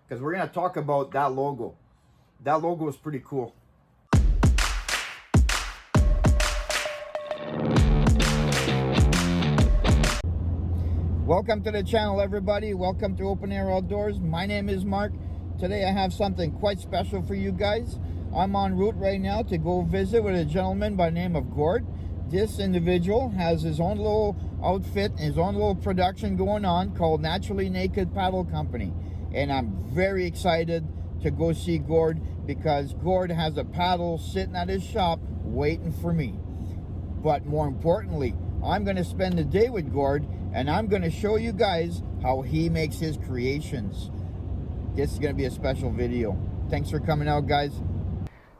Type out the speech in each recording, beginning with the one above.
because we're going to talk about that logo. That logo is pretty cool. Welcome to the channel, everybody. Welcome to Open Air Outdoors. My name is Mark. Today I have something quite special for you guys. I'm en route right now to go visit with a gentleman by the name of Gord. This individual has his own little outfit, his own little production going on called Naturally Naked Paddle Company. And I'm very excited to go see Gord because Gord has a paddle sitting at his shop waiting for me. But more importantly, I'm going to spend the day with Gord and I'm going to show you guys how he makes his creations. This is going to be a special video. Thanks for coming out, guys.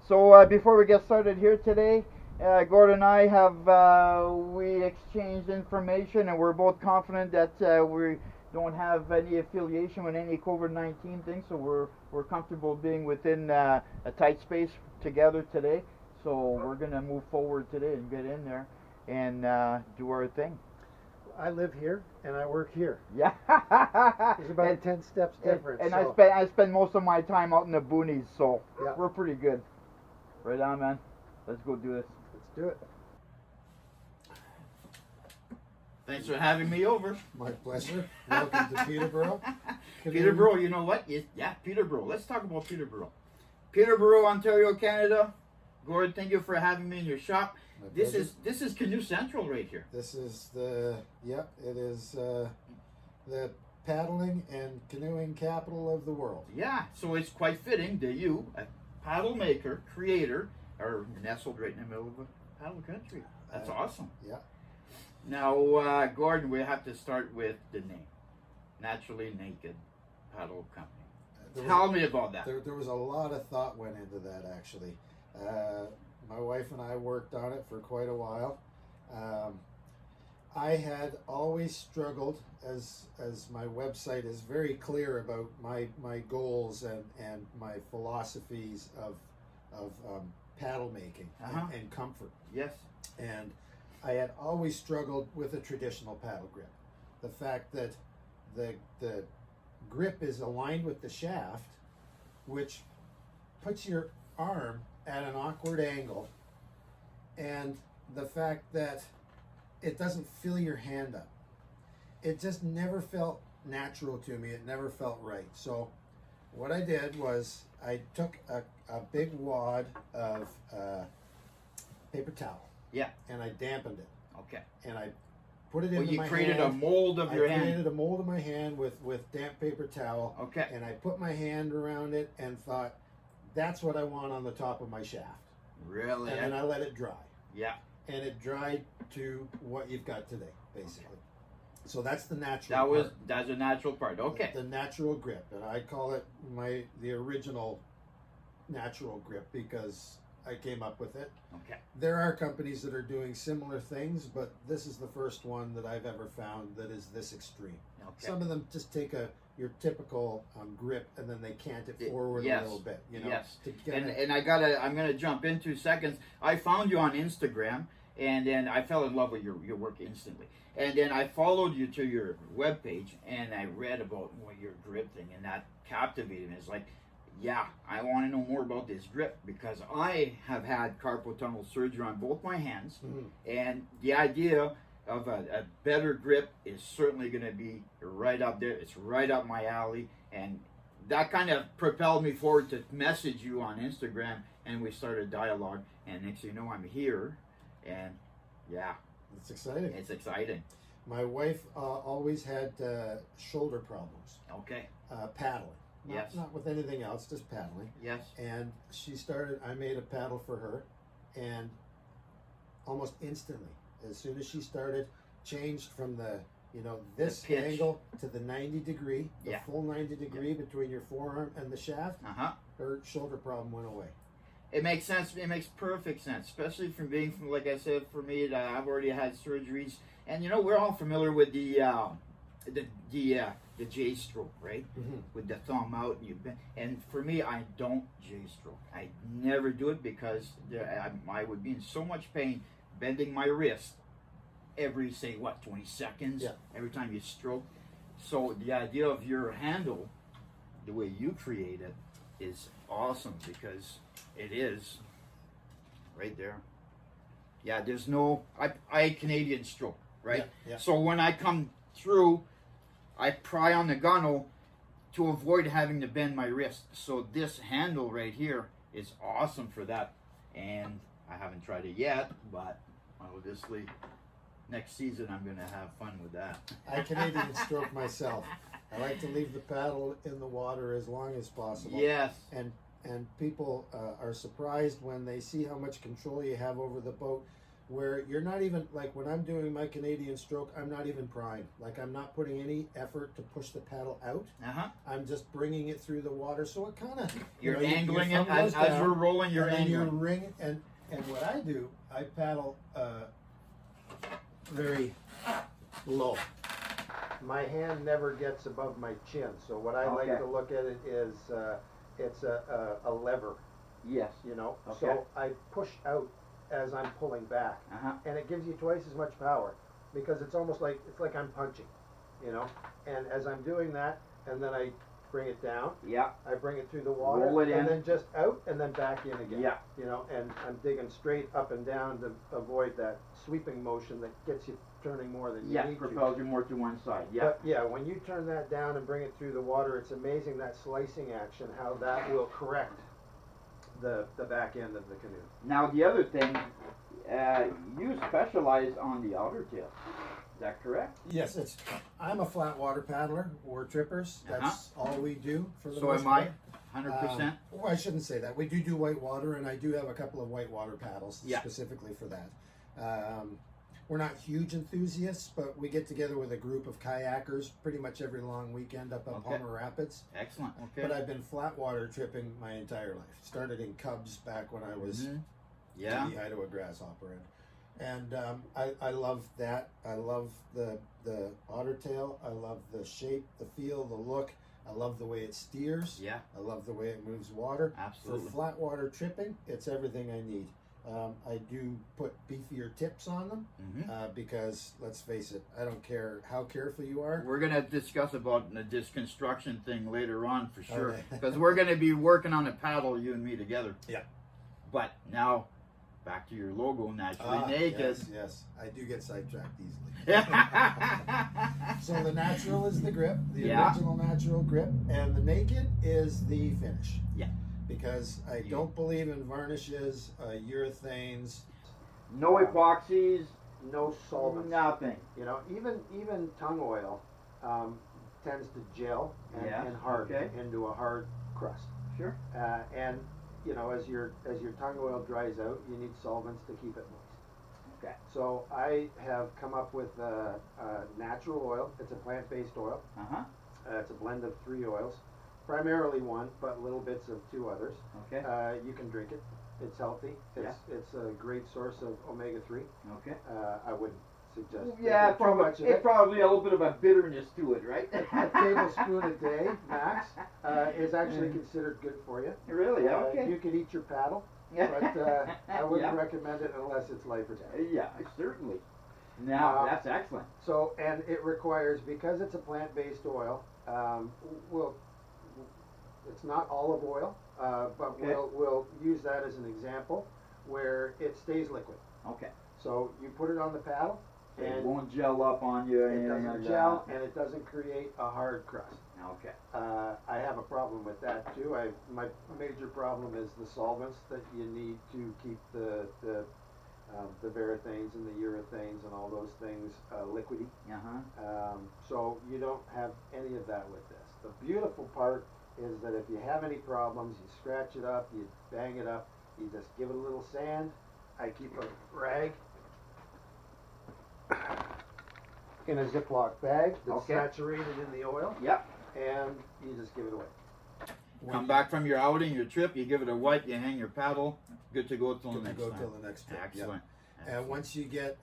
So before we get started here today, Gord and I have we exchanged information, and we're both confident that we don't have any affiliation with any COVID-19 thing, so we're comfortable being within a tight space together today. So we're going to move forward today and get in there and do our thing. I live here and I work here. Yeah. There's about 10 steps difference. And so. I spend most of my time out in the boonies, so yeah. We're pretty good. Right on, man. Let's go do this. Let's do it. Thanks for having me over. My pleasure. Welcome to Peterborough. Peterborough, you know what? Yeah, Peterborough. Let's talk about Peterborough. Peterborough, Ontario, Canada. Gord, thank you for having me in your shop. This is Canoe Central right here. This is the it is the paddling and canoeing capital of the world. Yeah, so it's quite fitting that you, a paddle maker, creator, are nestled right in the middle of a paddle country. That's awesome. Yeah. Now, Gordon, we have to start with the name, Naturally Naked Paddle Company. Tell me about that. There was a lot of thought went into that, actually. My wife and I worked on it for quite a while. I had always struggled, as my website is very clear about my goals and my philosophies of paddle making and comfort. Yes. And I had always struggled with a traditional paddle grip. The fact that the grip is aligned with the shaft, which puts your arm at an awkward angle, and the fact that it doesn't fill your hand up. It just never felt natural to me. It never felt right. So what I did was I took a big wad of paper towel. Yeah. And I dampened it. Okay. And I put it into my hand. You created a mold of your hand. I created a mold of my hand with damp paper towel. Okay. And I put my hand around it and thought, that's what I want on the top of my shaft. Really? And then I let it dry. Yeah. And it dried to what you've got today, basically. Okay. So that's the natural part. That's a natural part. Okay. The natural grip. And I call it the original natural grip because I came up with it. Okay. There are companies that are doing similar things, but this is the first one that I've ever found that is this extreme. Okay. Some of them just take your typical grip and then they cant it forward a little bit. You know, yes. I'm gonna jump in 2 seconds. I found you on Instagram, and then I fell in love with your work instantly. And then I followed you to your webpage, and I read about your grip thing, and that captivated me. It's like, yeah, I want to know more about this grip because I have had carpal tunnel surgery on both my hands, and the idea of a better grip is certainly going to be right up there. It's right up my alley, and that kind of propelled me forward to message you on Instagram, and we started dialogue, and next thing you know, I'm here, and yeah. It's exciting. It's exciting. My wife always had shoulder problems. Okay. Paddling. Yes. Not with anything else, just paddling. Yes. And I made a paddle for her, and almost instantly, as soon as she started, changed from this angle to the 90 degree, full 90 degree between your forearm and the shaft, her shoulder problem went away. It makes sense. It makes perfect sense, especially from like I said, for me, I've already had surgeries, and we're all familiar with the J-stroke, right? With the thumb out, and for me, I don't J-stroke. I never do it because I would be in so much pain bending my wrist every, say, 20 seconds, every time you stroke. So the idea of your handle the way you create it is awesome, because it is right there. Yeah, there's no, I Canadian stroke, right? Yeah, yeah. So when I come through, I pry on the gunnel to avoid having to bend my wrist. So this handle right here is awesome for that. And I haven't tried it yet, but obviously next season I'm going to have fun with that. I Canadian stroke myself. I like to leave the paddle in the water as long as possible. Yes. And people are surprised when they see how much control you have over the boat, where you're not even, like when I'm doing my Canadian stroke, I'm not even prying. Like I'm not putting any effort to push the paddle out. I'm just bringing it through the water, so it kind of, You're angling it as we're rolling, you're and angling. you ring, and what I do, I paddle very low. My hand never gets above my chin, so what I like to look at it is it's a lever. Yes. You know, so I push out as I'm pulling back, and it gives you twice as much power, because it's almost like I'm punching, you know. And as I'm doing that, and then I bring it down. Yeah. I bring it through the water, roll it in, and then just out, and then back in again. Yeah. You know, and I'm digging straight up and down to avoid that sweeping motion that gets you turning more than you need to. propels you more to one side. Yeah. But yeah, when you turn that down and bring it through the water, it's amazing that slicing action, how that will correct the back end of the canoe. Now the other thing, you specialize on the outer tail. Is that correct? Yes, I'm a flat water paddler. We're trippers. That's all we do for the So most am I. part. 100%. Well, I shouldn't say that. We do white water, and I do have a couple of white water paddles specifically for that. We're not huge enthusiasts, but we get together with a group of kayakers pretty much every long weekend up on Palmer Rapids. Excellent. Okay. But I've been flat water tripping my entire life. Started in Cubs back when I was knee-high to a grasshopper. And I love that. I love the otter tail. I love the shape, the feel, the look. I love the way it steers. Yeah. I love the way it moves water. Absolutely. For flat water tripping, it's everything I need. I do put beefier tips on them because, let's face it, I don't care how careful you are. We're going to discuss about this construction thing later on for sure, because we're going to be working on a paddle, you and me together. Yeah. But now, back to your logo, Naturally Naked. Yes, I do get sidetracked easily. So the natural is the grip, the original natural grip, and the naked is the finish. Yeah. Because I don't believe in varnishes, urethanes, No epoxies, no solvents, nothing. You know, even tongue oil tends to gel and harden into a hard crust. Sure. And you know, as your tongue oil dries out, you need solvents to keep it moist. Okay. So I have come up with a natural oil. It's a plant-based oil. It's a blend of 3 oils. Primarily one, but little bits of 2 others. Okay. You can drink it. It's healthy. It's a great source of omega-3. Okay. I wouldn't suggest. Yeah, too much of it. probably a little bit of a bitterness to it, right? A tablespoon a day, max, is actually considered good for you. Really? Okay. You can eat your paddle, but I wouldn't recommend it unless it's life or death. Yeah, certainly. Now, that's excellent. So, and it requires, because it's a plant-based oil, it's not olive oil, but we'll use that as an example where it stays liquid. Okay. So you put it on the paddle, and it won't gel up on you. It doesn't gel, and it doesn't create a hard crust. Okay. I have a problem with that too. My major problem is the solvents that you need to keep the varathanes and the urethanes and all those things liquidy. So you don't have any of that with this. The beautiful part is that if you have any problems, you scratch it up, you bang it up, you just give it a little sand. I keep a rag in a Ziploc bag that's saturated in the oil. Yep. And you just give it away. Come back from your outing, your trip, you give it a wipe, you hang your paddle, good to go till the next time. Till the next trip. Excellent. And once you get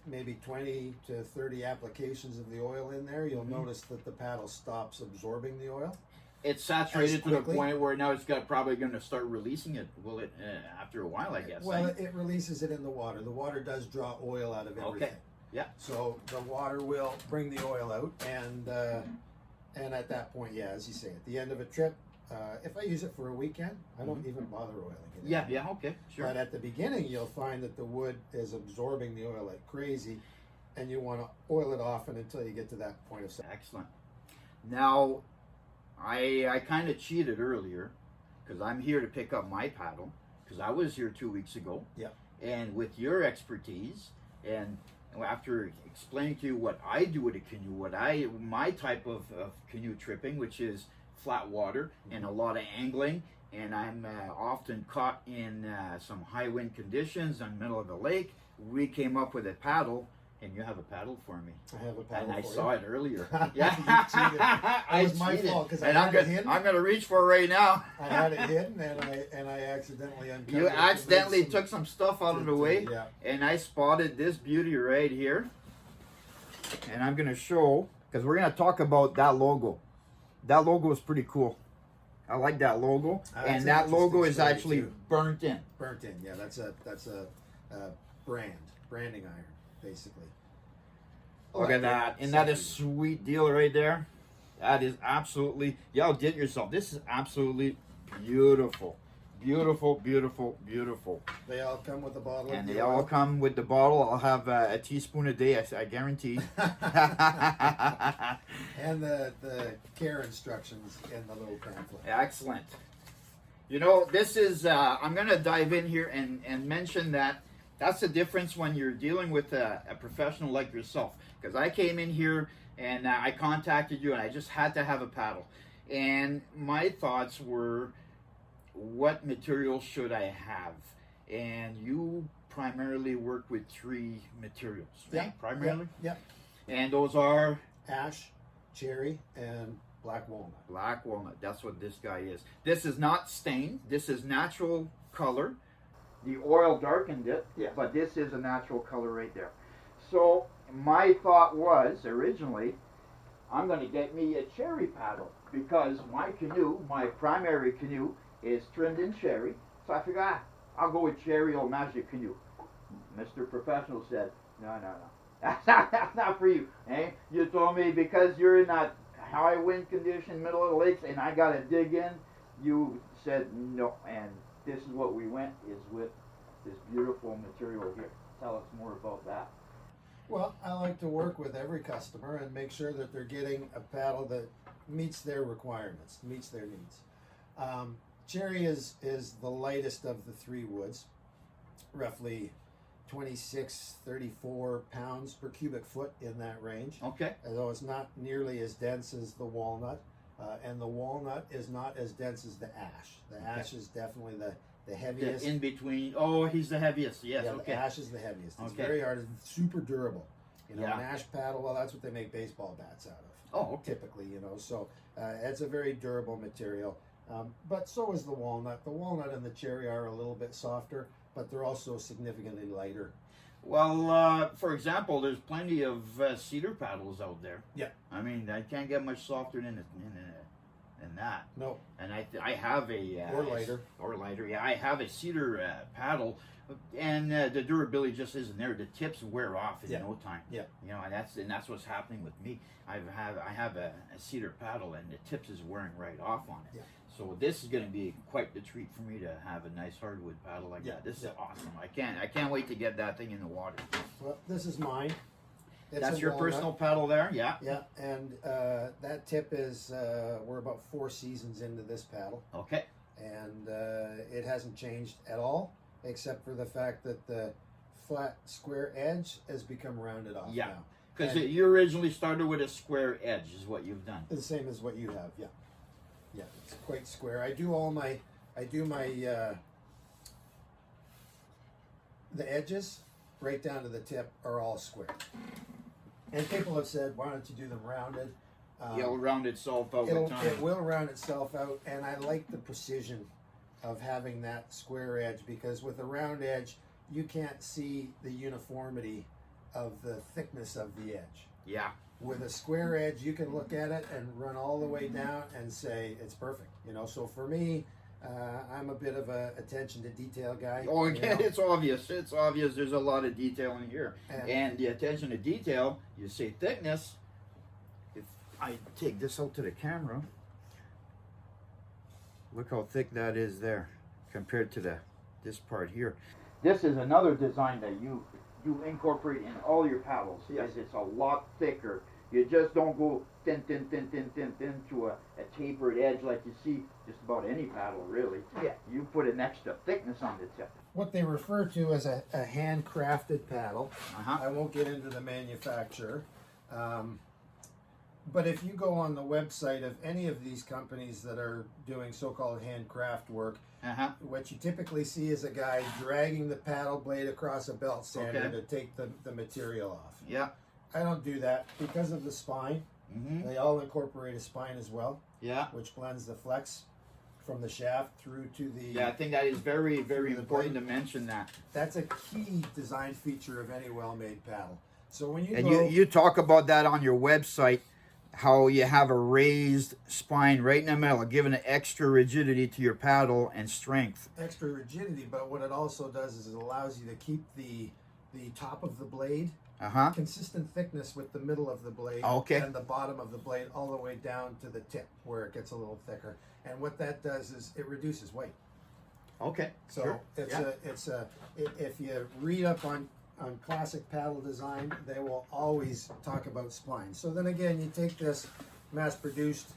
maybe 20 to 30 applications of the oil in there, you'll notice that the paddle stops absorbing the oil. It's saturated to the point where now it's probably going to start releasing it. Will it after a while? I guess. Well, it releases it in the water. The water does draw oil out of everything. Okay. Yeah. So the water will bring the oil out, and And at that point, yeah, as you say, at the end of a trip, if I use it for a weekend, I don't even bother oiling it. Yeah, yeah, okay, sure. But at the beginning, you'll find that the wood is absorbing the oil like crazy, and you want to oil it often until you get to that point of. Excellent. Now, I kind of cheated earlier because I'm here to pick up my paddle because I was here 2 weeks ago. Yeah. And with your expertise and after explaining to you what I do with a canoe, my type of canoe tripping, which is flat water and a lot of angling, and I'm often caught in some high wind conditions in the middle of the lake. We came up with a paddle, and you have a paddle for me. I have a paddle and I for saw you. it earlier. You cheated. It was my cheated. fault because I And had it hidden. I'm gonna reach for it right now. I had it hidden, and I accidentally uncovered You it. accidentally took some stuff out of the way, Yeah. and I spotted this beauty right here. And I'm gonna show, because we're gonna talk about that logo. That logo is pretty cool. I like that logo, That's and an that logo interesting is story, actually too. burnt in. Burnt in, yeah. That's a branding iron, basically. Look at that, and that is sweet deal right there. That is absolutely, y'all did yourself. This is absolutely beautiful, beautiful, beautiful, beautiful. They all come with a bottle. And of they oil. all come with the bottle. I'll have a teaspoon a day, I guarantee. And the care instructions in the little pamphlet. Excellent. You know, this is, I'm going to dive in here and mention that that's the difference when you're dealing with a professional like yourself. Because I came in here and I contacted you and I just had to have a paddle. And my thoughts were, what material should I have? And you primarily work with 3 materials, right? Yeah, Primarily? Yeah. And those are? Ash, cherry, and black walnut. Black walnut. That's what this guy is. This is not stained. This is natural color. The oil darkened it, but this is a natural color right there. So my thought was originally, I'm going to get me a cherry paddle because my canoe, my primary canoe, is trimmed in cherry. So I figured, I'll go with cherry. It'll match your canoe. Mr. Professional said, no. That's not for you. Eh? You told me because you're in that high wind condition, middle of the lakes, and I got to dig in, you said no. And this is what we went, is with this beautiful material here. Tell us more about that. Well, I like to work with every customer and make sure that they're getting a paddle that meets their requirements, meets their needs. Cherry is the lightest of the 3 woods, roughly 26, 34 pounds per cubic foot in that range. Okay. Although it's not nearly as dense as the walnut, and the walnut is not as dense as the ash. The ash is definitely the heaviest. The in between. Oh, he's the heaviest. Yes. Yeah, Okay. the ash is the heaviest. It's Okay. very hard. It's super durable. You know, Yeah. an ash paddle, well, that's what they make baseball bats out of. Oh, okay. Typically, you know, so it's a very durable material. But so is the walnut. The walnut and the cherry are a little bit softer, but they're also significantly lighter. Well, for example, there's plenty of cedar paddles out there. Yeah. I mean, I can't get much softer than that. No. And I have a Or lighter. Or lighter. Yeah, I have a cedar paddle, and the durability just isn't there. The tips wear off in no time. Yeah. You know, and that's what's happening with me. I have a cedar paddle, and the tips is wearing right off on it. Yeah. So this is going to be quite the treat for me to have a nice hardwood paddle like that. This is awesome. I can't wait to get that thing in the water. Well, this is mine. It's That's a your walnut. personal paddle there, yeah. Yeah, and that tip is, we're about 4 seasons into this paddle. Okay. And it hasn't changed at all, except for the fact that the flat square edge has become rounded off Yeah. now. Because And- you originally started with a square edge, is what you've done. The same as what you have, yeah. Yeah, it's quite square. I do my the edges right down to the tip are all square. And people have said, why don't you do them rounded? It'll round itself out It with time. will round itself out, and I like the precision of having that square edge, because with a round edge, you can't see the uniformity of the thickness of the edge. Yeah. With a square edge, you can look at it and run all the way down and say it's perfect. You know, so for me, I'm a bit of a attention to detail guy. Oh, you again, know. it's obvious. It's obvious. There's a lot of detail in here, And- and the attention to detail. You say thickness. If I take this out to the camera, look how thick that is there compared to this part here. This is another design that you incorporate in all your paddles. Yes. It's a lot thicker. You just don't go thin to a tapered edge like you see just about any paddle, really. Yeah. You put an extra thickness on the tip. What they refer to as a handcrafted paddle. Uh-huh. I won't get into the manufacturer. But if you go on the website of any of these companies that are doing so-called handcraft work, Uh-huh. what you typically see is a guy dragging the paddle blade across a belt sander Okay. to take the material off. Yeah. I don't do that because of the spine. Mm-hmm. They all incorporate a spine as well, Yeah. which blends the flex from the shaft through to the... Yeah, I think that is very, very The important blade. to mention that. That's a key design feature of any well-made paddle. So when you And go... you talk about that on your website, how you have a raised spine right in the middle, giving an extra rigidity to your paddle and strength. extra rigidity, but what it also does is it allows you to keep the top of the blade Uh-huh. consistent thickness with the middle of the blade Okay. and the bottom of the blade all the way down to the tip where it gets a little thicker. And what that does is it reduces weight. Okay. So Sure. if you read up on classic paddle design, they will always talk about spine. So then again, you take this mass-produced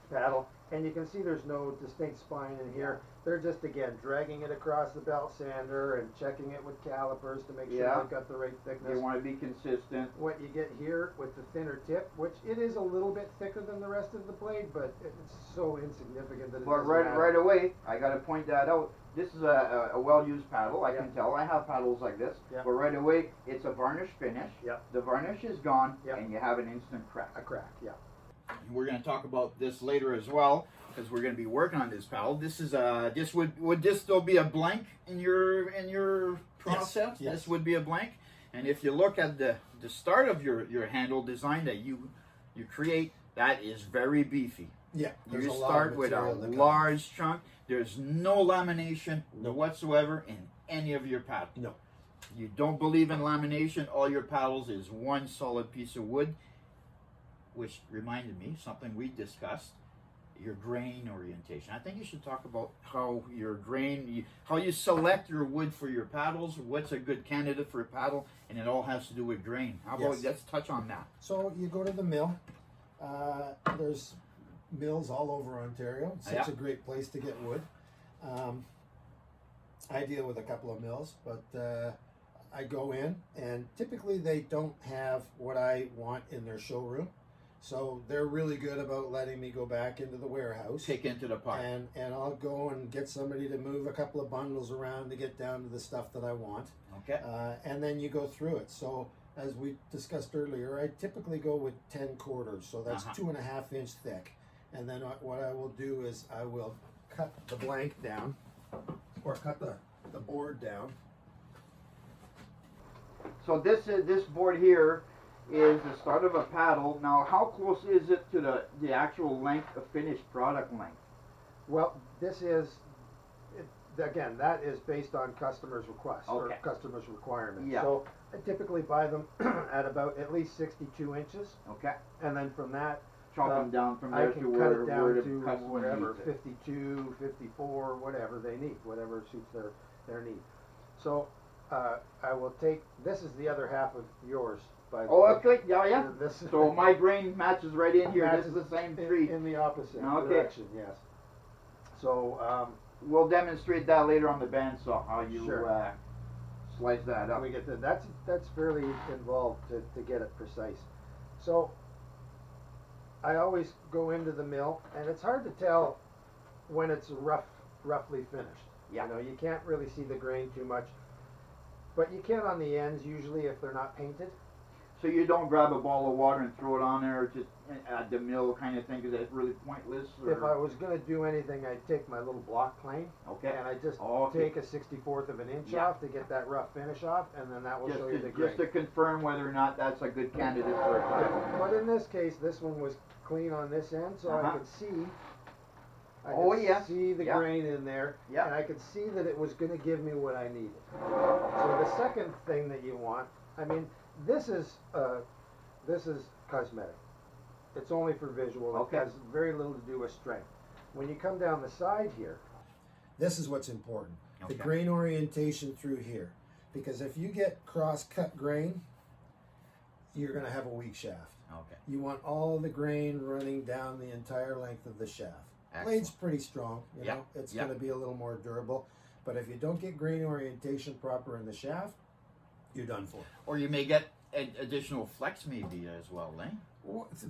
paddle, and you can see there's no distinct spine in here. They're just, again, dragging it across the belt sander and checking it with calipers to make sure Yeah. they've got the right thickness. You want to be consistent. What you get here with the thinner tip, which it is a little bit thicker than the rest of the blade, but it's so insignificant that it But doesn't right matter. away, I got to point that out. This is a well-used paddle. I Yeah. can tell. I have paddles like this. Yeah. But right away, it's a varnish finish. Yeah. The varnish is gone, Yeah. and you have an instant crack. A crack, yeah. We're going to talk about this later as well, because we're going to be working on this paddle. This is this would this still be a blank in your process? yes. This would be a blank. And if you look at the start of your handle design that you create, that is very beefy. Yeah, there's You a lot start of with a material that comes. large chunk. There's no lamination No. whatsoever in any of your paddles. No. You don't believe in lamination. All your paddles is one solid piece of wood, which reminded me something we discussed, your grain orientation. I think you should talk about how your grain, how you select your wood for your paddles, what's a good candidate for a paddle, and it all has to do with grain. How about Yes. let's touch on that. So you go to the mill. There's mills all over Ontario. It's such Yeah. a great place to get wood. I deal with a couple of mills, but I go in, and typically they don't have what I want in their showroom. So they're really good about letting me go back into the warehouse. Take into the pot. And I'll go and get somebody to move a couple of bundles around to get down to the stuff that I want. Okay. And then you go through it. So as we discussed earlier, I typically go with 10 quarters. So that's 2.5 inch thick. And then what I will do is I will cut the blank down or cut the board down. So this board here is the start of a paddle. Now, how close is it to the actual length of finished product length? Well, this is, again, that is based on customers' requests or Okay. customers' requirements. Yeah. So I typically buy them at about at least 62 inches. Okay. And then from that, Chop them down from I there can to cut where it down the to customer whatever, needs it. 52, 54, whatever they need, whatever suits their need. So I will take, this is the other half of yours, by the Oh, way. okay. Yeah, yeah. This So my grain matches right in here. This is the same tree. in the opposite Okay. direction, yes. So We'll demonstrate that later on the bandsaw, how you Sure. slice that up. we get to, that's fairly involved to get it precise. So I always go into the mill, and it's hard to tell when it's roughly finished. Yeah. You know, you can't really see the grain too much, but you can on the ends usually if they're not painted. So you don't grab a ball of water and throw it on there just at the mill kind of thing, because that's really pointless? Or? If I was going to do anything, I'd take my little block plane, Okay. and I just Okay. take a 64th of an inch Yeah. off to get that rough finish off, and then that will Just show you the to, grain. just to confirm whether or not that's a good candidate for a paddle. Yeah, but in this case, this one was clean on this end, so I Uh-huh. could see. Oh, yeah. See the Yeah. grain in there, Yeah. and I could see that it was going to give me what I needed. So the second thing that you want, I mean, this is cosmetic. It's only for visual. Okay. It has very little to do with strength. When you come down the side here, this is what's important. Okay. The grain orientation through here. Because if you get cross-cut grain, you're going to have a weak shaft. Okay. You want all the grain running down the entire length of the shaft. Excellent. Blade's pretty strong, you Yep. know, it's Yep. going to be a little more durable. But if you don't get grain orientation proper in the shaft, you're done for. Or you may get additional flex maybe as well, eh? Well, it's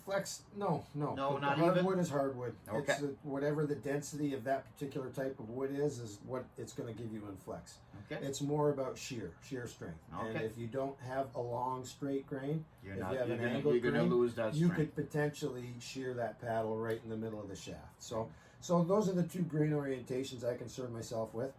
flex, no. No, The not hardwood even? is hardwood. Okay. It's whatever the density of that particular type of wood is what it's going to give you in flex. Okay. It's more about shear strength. And Okay. if you don't have a long straight grain, You're if not. you have You're an gonna, angled you're gonna grain, lose that you strength. could potentially shear that paddle right in the middle of the shaft. So those are the two grain orientations I concern myself with.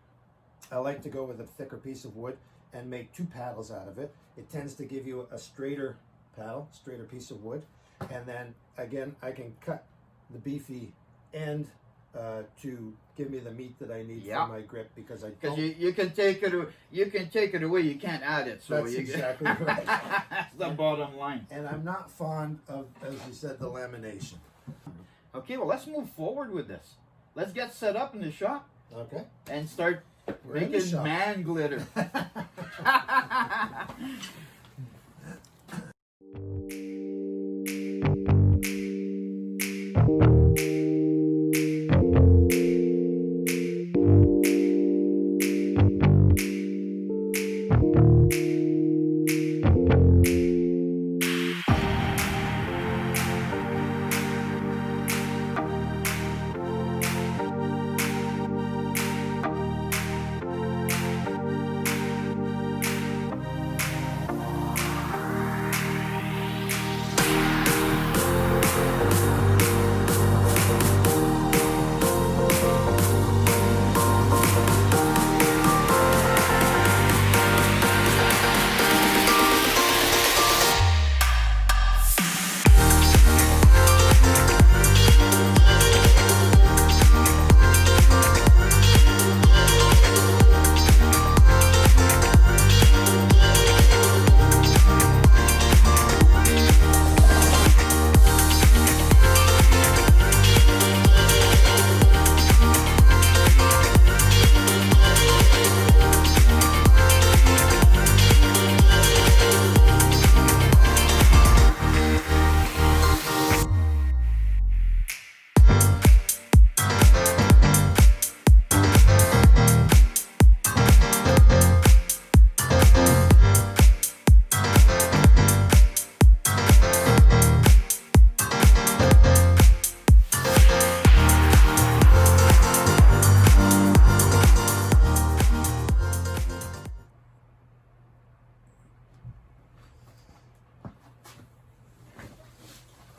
I like to go with a thicker piece of wood and make two paddles out of it. It tends to give you a straighter paddle, straighter piece of wood. And then again, I can cut the beefy end to give me the meat that I need Yeah. for my grip, because I Because don't. you can take it away. You can't add it. So That's you exactly right. That's the bottom line. And I'm not fond of, as you said, the lamination. Okay, well let's move forward with this. Let's get set up in the shop Okay. and start We're in the making shop. man glitter.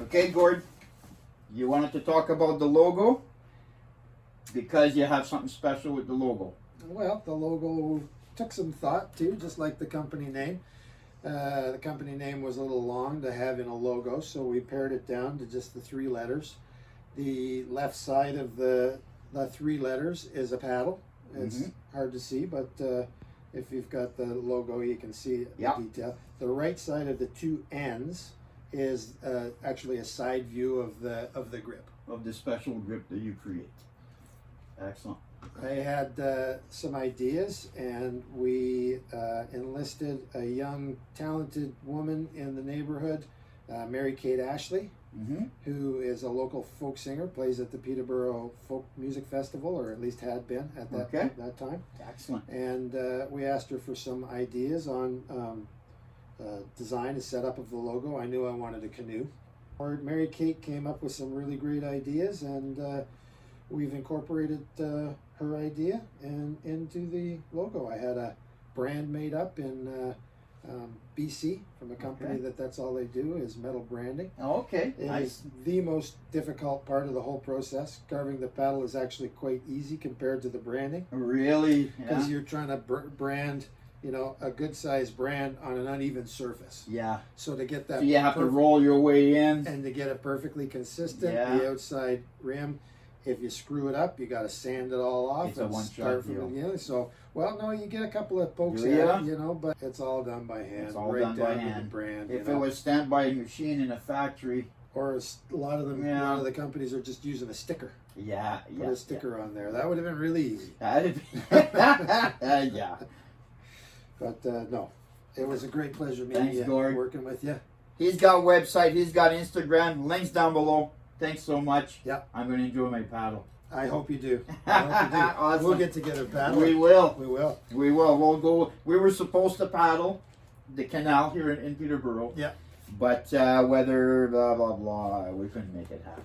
Okay, Gord, you wanted to talk about the logo because you have something special with the logo. Well, the logo took some thought too, just like the company name. The company name was a little long to have in a logo, so we pared it down to just the three letters. The left side of the three letters is a paddle. It's hard to see, but if you've got the logo, you can see Yep. the detail. The right side of the two ends is actually a side view of the grip. Of the special grip that you create. Excellent. I had some ideas, and we enlisted a young, talented woman in the neighborhood, Mary Kate Ashley, who is a local folk singer, plays at the Peterborough Folk Music Festival, or at least had been at that time. Excellent. And we asked her for some ideas on design and setup of the logo. I knew I wanted a canoe. Mary Kate came up with some really great ideas, and we've incorporated her idea into the logo. I had a brand made up in BC from a company that's all they do is metal branding. Oh, okay. It Nice. is the most difficult part of the whole process. Carving the paddle is actually quite easy compared to the branding, Really? because Yeah. you're trying to brand, a good sized brand on an uneven surface. Yeah. So to get that, So you have to roll your way in. and to get it perfectly consistent, Yeah. the outside rim, if you screw it up, you got to sand it all off It's a and one-shot start from deal. the beginning. So, well, no, you get a couple of pokes Do at ya? it, but it's all done by hand. It's all right done by down to hand. the brand. If it was stamped by a machine in a factory, Or a lot of them, a Yeah. lot of the companies are just using a sticker. Yeah, Put a sticker on there. That would have been really easy. Yeah. But no, it was a great pleasure meeting Thanks, you, Gord. working with you. He's got a website. He's got Instagram. Links down below. Thanks so much. Yeah. I'm going to enjoy my paddle. I hope you do. I hope you do. Awesome. We'll get together paddle. We will. We will. We will. We'll go. We were supposed to paddle the canal here in Peterborough. Yeah. But weather, blah, blah, blah, we couldn't make it happen.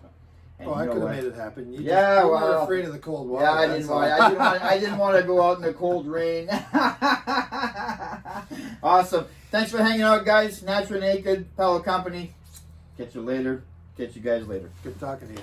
And Oh, I you know could have what? made it happen. You Yeah, you were well, afraid of the cold water. Yeah, I that's didn't all. want. I didn't want to go out in the cold rain. Awesome. Thanks for hanging out, guys. Natural Naked Paddle Company. Catch you later. Catch you guys later. Good talking to you.